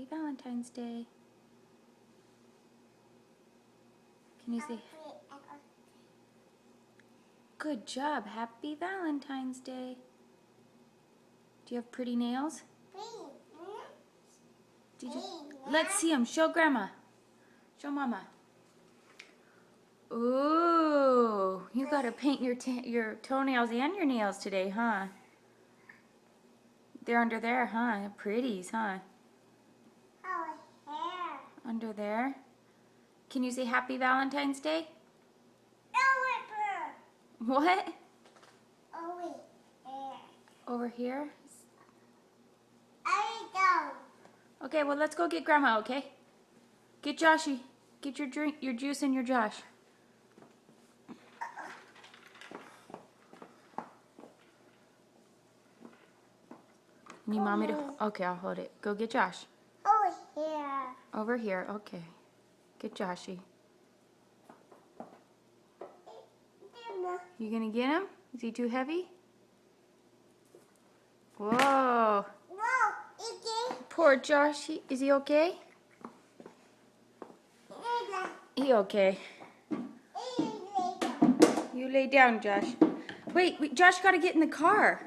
Happy Valentine's Day. Can you say? Good job. Happy Valentine's Day. Do you have pretty nails? Did you? Let's see them. Show Grandma. Show Mama. Ooh, you gotta paint your toenails and your nails today, huh? They're under there, huh? Pretties, huh? Oh, hair. Under there. Can you say Happy Valentine's Day? What? Over here. Over here? I don't. Okay, well let's go get Grandma, okay? Get Joshy. Get your drink, your juice and your Josh. Need Mommy to... Okay, I'll hold it. Go get Josh. Over here. Over here, okay. Get Joshy. You gonna get him? Is he too heavy? Whoa. Whoa, okay. Poor Josh. Is he okay? He okay. You lay down, Josh. Wait, Josh gotta get in the car.